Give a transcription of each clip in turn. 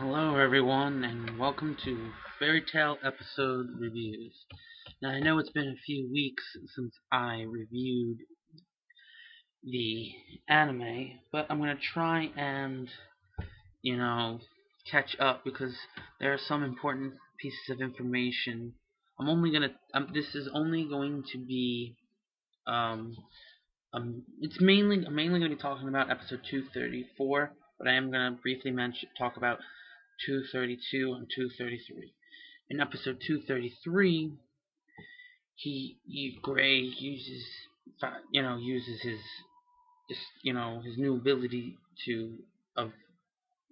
Hello everyone and welcome to Fairy Tail Episode Reviews. Now I know it's been a few weeks since I reviewed the anime, but I'm going to try and, you know, catch up because there are some important pieces of information. This is only going to be, I'm mainly going to be talking about episode 234, but I am going to briefly talk about 232 and 233. In episode 233, Gray uses his new ability of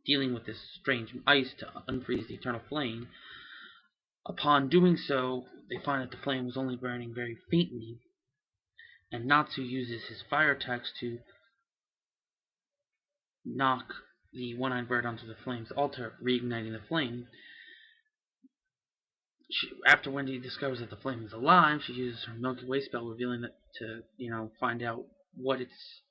dealing with this strange ice to unfreeze the eternal flame. Upon doing so, they find that the flame was only burning very faintly, and Natsu uses his fire attacks to knock the one-eyed bird onto the flame's altar, reigniting the flame. After Wendy discovers that the flame is alive, she uses her Milky Way spell, revealing that to find out what it's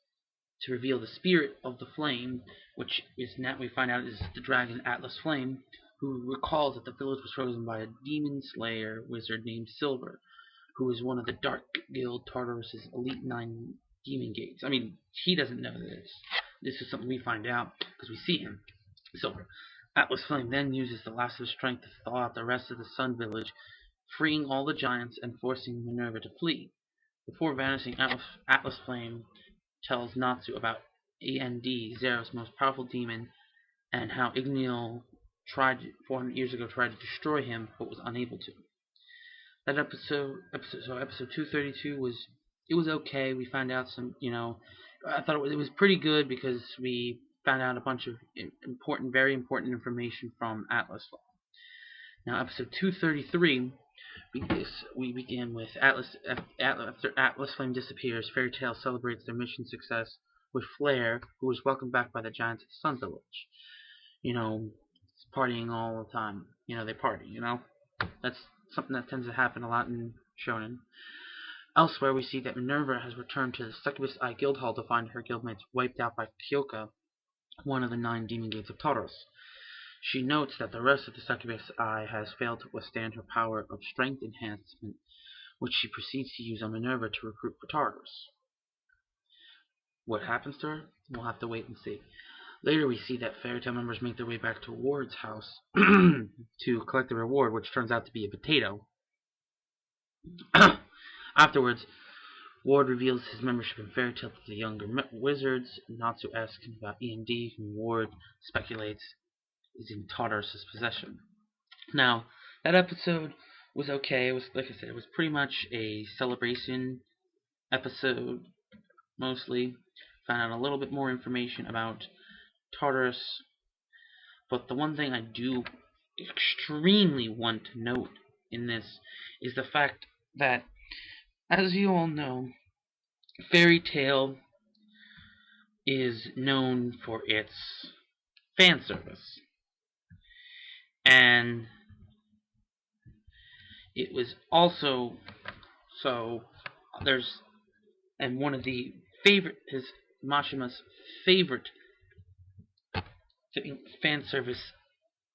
to reveal the spirit of the flame, which is now we find out is the dragon Atlas Flame, who recalls that the village was frozen by a demon slayer wizard named Silver, who is one of the Dark Guild Tartarus' Elite 9 demon gates. I mean, he doesn't know this. This is something we find out because we see him, Silver. Atlas Flame then uses the last of his strength to thaw out the rest of the Sun Village, freeing all the giants and forcing Minerva to flee. Before vanishing, Atlas Flame tells Natsu about AND, Zero's most powerful demon, and how Ignial 400 years ago tried to destroy him, but was unable to. That episode 232 was okay. We found out I thought it was pretty good because we found out a bunch of very important information from Atlas Flame. Now, episode 233, we begin with after Atlas Flame disappears, Fairy Tail celebrates their mission success with Flare, who is welcomed back by the giants at the Sun Village. Partying all the time. They party, That's something that tends to happen a lot in shonen. Elsewhere, we see that Minerva has returned to the Succubus Eye Guild Hall to find her guildmates wiped out by Kyoka, one of the 9 demon gates of Tartarus. She notes that the rest of the Succubus Eye has failed to withstand her power of strength enhancement, which she proceeds to use on Minerva to recruit for Tartarus. What happens to her? We'll have to wait and see. Later we see that Fairy Tail members make their way back to Ward's house to collect the reward, which turns out to be a potato. Afterwards, Ward reveals his membership in Fairy Tail to the younger wizards. Natsu asks him about END, whom Ward speculates is in Tartarus' possession. Now, that episode was okay. It was, like I said, it was pretty much a celebration episode, mostly. Found out a little bit more information about Tartarus, but the one thing I do extremely want to note in this is the fact that, as you all know, Fairy Tail is known for its fan service. And it was also one of the Mashima's favorite fan service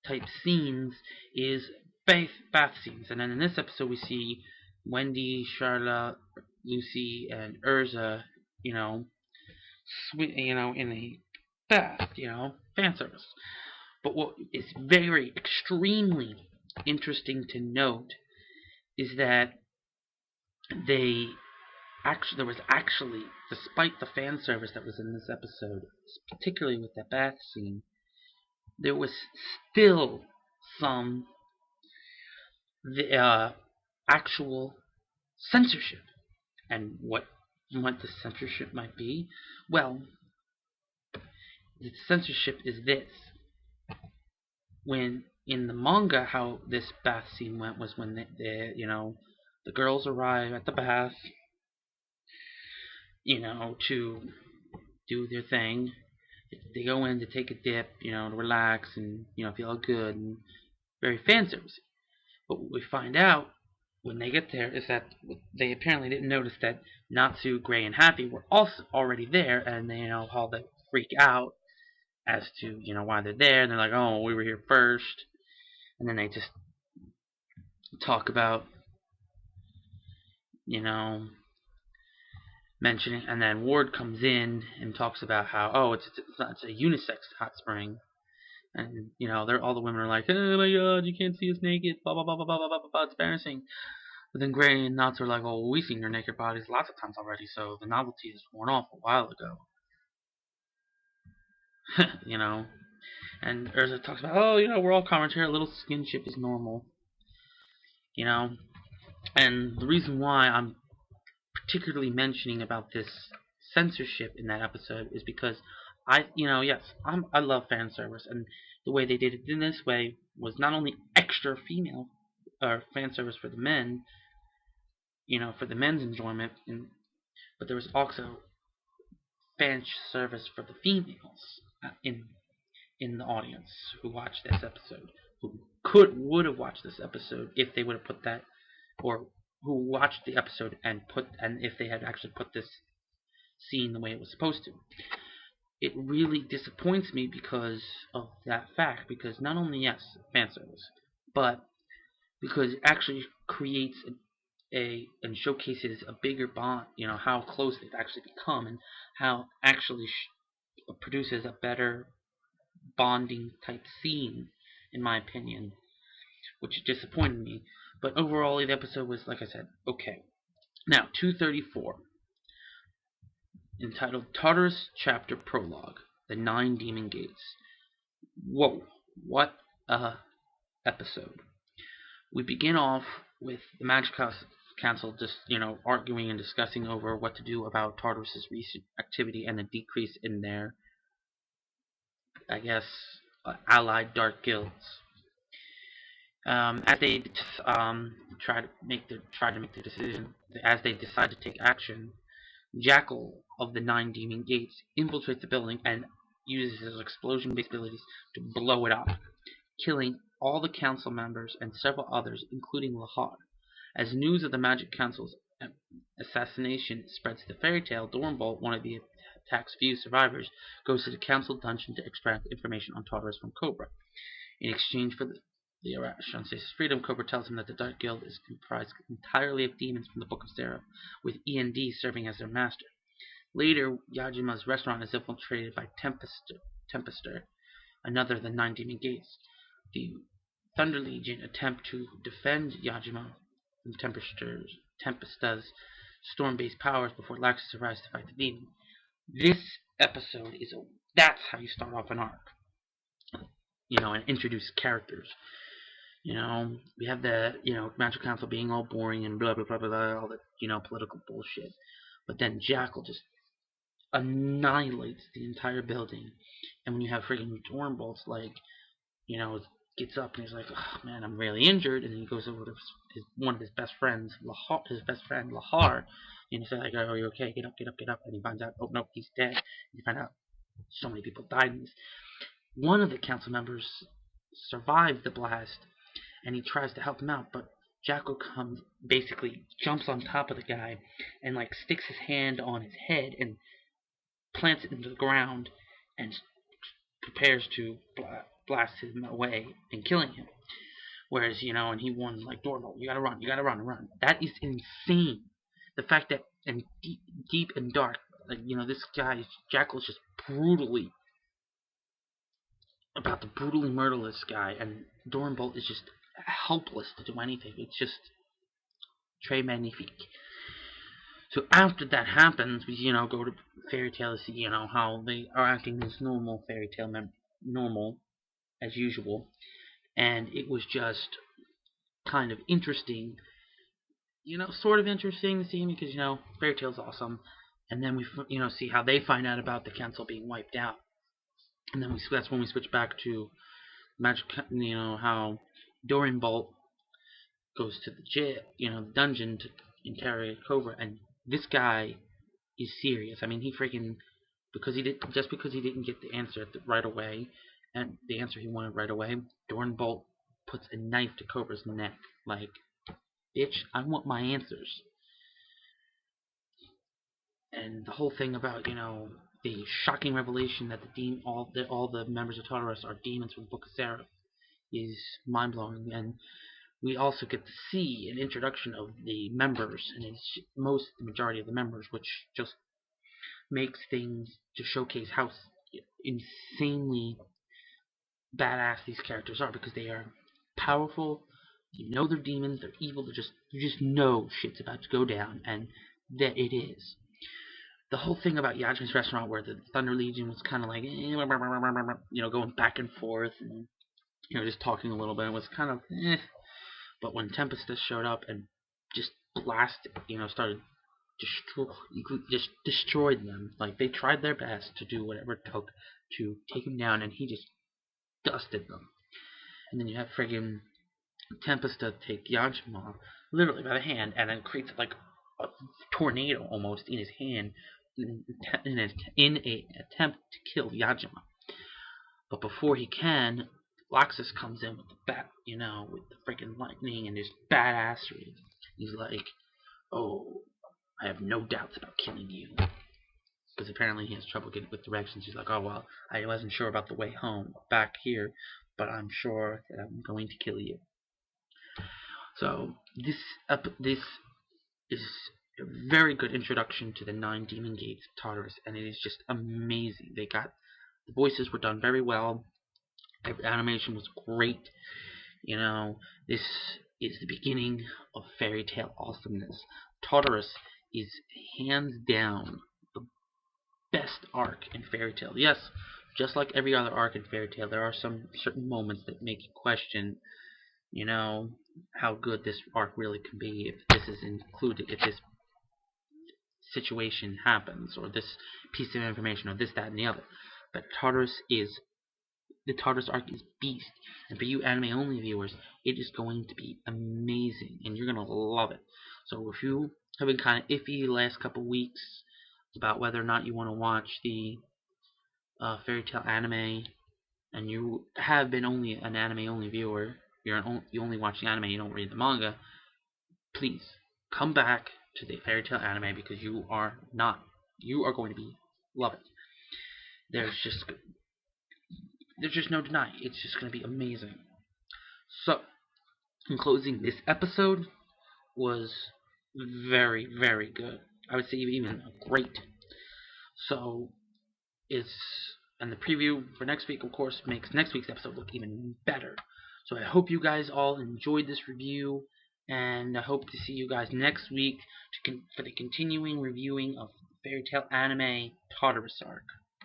type scenes is bath scenes. And then in this episode we see Wendy, Charlotte, Lucy, and Urza, in a bath, fan service. But what is very extremely interesting to note is that there was actually, despite the fan service that was in this episode, particularly with that bath scene, there was still some actual censorship. And what the censorship might be? Well, the censorship is this. When in the manga, how this bath scene went was when the girls arrive at the bath, to do their thing. They go in to take a dip, to relax and feel good and very fan service. But what we find out when they get there is that they apparently didn't notice that Natsu, Gray, and Happy were also already there, and they how they freak out as to, you know, why they're there. And they're like, oh, we were here first. And then they just talk about, you know, mentioning, and then Ward comes in and talks about how, oh, it's a unisex hot spring. And, you know, all the women are like, oh my god, you can't see us naked, blah, blah, blah, blah, blah, blah, blah, blah, it's embarrassing. But then Gray and Knots are like, oh, we've seen your naked bodies lots of times already, so the novelty is worn off a while ago. You know? And Urza talks about, oh, you know, we're all commoners here, a little skinship is normal. You know? And the reason why I'm particularly mentioning about this censorship in that episode is because I love fan service, and the way they did it in this way was not only extra female or fan service for the men, you know, for the men's enjoyment, but there was also fan service for the females in the audience who watched this episode, who would have watched this episode if they would have put that, or who watched the episode and if they had actually put this scene the way it was supposed to. It really disappoints me because of that fact, because not only, yes, fan service, but because it actually creates and showcases a bigger bond, you know, how close they've actually become, and how actually produces a better bonding type scene, in my opinion, which disappointed me. But overall, the episode was, like I said, okay. Now, 234, entitled Tartarus Chapter Prologue, The 9 Demon Gates. Whoa, what a episode. We begin off with the Magic Council just, you know, arguing and discussing over what to do about Tartarus' recent activity and the decrease in their, I guess, allied dark guilds. As they try to make their decision, as they decide to take action, Jackal of the 9 Demon Gates infiltrates the building and uses his explosion-based abilities to blow it up, killing all the council members and several others, including Lahar. As news of the Magic Council's assassination spreads to Fairy Tail, Dornbolt, one of the attack's few survivors, goes to the council dungeon to extract information on Tartarus from Cobra. In exchange for the arrest on Stasis Freedom, Cobra tells him that the Dark Guild is comprised entirely of demons from the Book of Seraph, with END serving as their master. Later, Yajima's restaurant is infiltrated by Tempester, another of the 9 Demon Gates. The Thunder Legion attempt to defend Yajima from Tempesta's storm-based powers before Laxus arrives to fight the demon. This episode that's how you start off an arc. You know, and introduce characters. You know, we have the, you know, Magic Council being all boring and blah, blah, blah, blah, blah, all the, you know, political bullshit. But then Jackal just annihilates the entire building. And when you have friggin' Dornbolt's, like, you know, gets up and he's like, oh, man, I'm really injured. And then he goes over to one of his best friends, Lahar. And he's like, oh, are you okay? Get up, get up, get up. And he finds out, oh, no, he's dead. And you find out so many people died in this. One of the council members survived the blast, and he tries to help him out, but Jackal basically jumps on top of the guy and like sticks his hand on his head and plants it into the ground and prepares to blast him away and killing him. Whereas, you know, and he warns like, Dornbolt, you gotta run. That is insane. The fact that, and deep and dark, like, you know, this guy, Jackal, is just about to brutally murder this guy, and Dornbolt is just helpless to do anything. It's just très magnifique. So after that happens, we, you know, go to Fairy Tail to see, you know, how they are acting as normal Fairy Tail normal as usual, and it was just kind of interesting, you know, sort of interesting to see, because, you know, Fairy Tail's awesome, and then we, you know, see how they find out about the council being wiped out. And then that's when we switch back to Magic, you know, how Dornbolt goes to the jail, you know, the dungeon to interrogate Cobra, and this guy is serious. I mean, he freaking, because he didn't get the answer right away, and the answer he wanted right away, Dornbolt puts a knife to Cobra's neck, like, bitch, I want my answers. And the whole thing about, you know, the shocking revelation that all the members of Tartarus are demons from the Book of Seraph is mind-blowing. And we also get to see an introduction of the members, and it's the majority of the members, which just makes things to showcase how insanely badass these characters are, because they are powerful. You know they're demons, they're evil, you just know shit's about to go down, and that it is. The whole thing about Yajima's restaurant, where the Thunder Legion was kind of like, going back and forth, and just talking a little bit, it was kind of But when Tempestus showed up and just blasted, started destroyed them. Like, they tried their best to do whatever it took to take him down, and he just dusted them. And then you have friggin' Tempestus take Yajima literally by the hand, and then creates like a tornado almost in his hand in an attempt to kill Yajima. But before he can, Laxus comes in with the with the freaking lightning and his badassery. He's like, "Oh, I have no doubts about killing you." Because apparently he has trouble getting with directions. He's like, "Oh, well, I wasn't sure about the way home back here, but I'm sure that I'm going to kill you." So this is a very good introduction to the 9 demon gates of Tartarus, and it is just amazing. The voices were done very well. The animation was great. This is the beginning of Fairy Tail awesomeness. Tartarus is hands down the best arc in Fairy Tail. Yes, just like every other arc in Fairy Tail, there are some certain moments that make you question, how good this arc really can be, if this is included, if this situation happens, or this piece of information, or this, that, and the other. But the Tartarus arc is beast, and for you anime-only viewers, it is going to be amazing, and you're going to love it. So if you have been kind of iffy the last couple weeks about whether or not you want to watch the Fairy Tail anime, and you have been only an anime-only viewer, you only watch the anime, you don't read the manga, please come back to the Fairy Tail anime, because you are going to love it. There's just no denying. It's just going to be amazing. So, in closing, this episode was very, very good. I would say even great. So, and the preview for next week, of course, makes next week's episode look even better. So I hope you guys all enjoyed this review, and I hope to see you guys next week for the continuing reviewing of Fairy Tail anime Tartarus arc.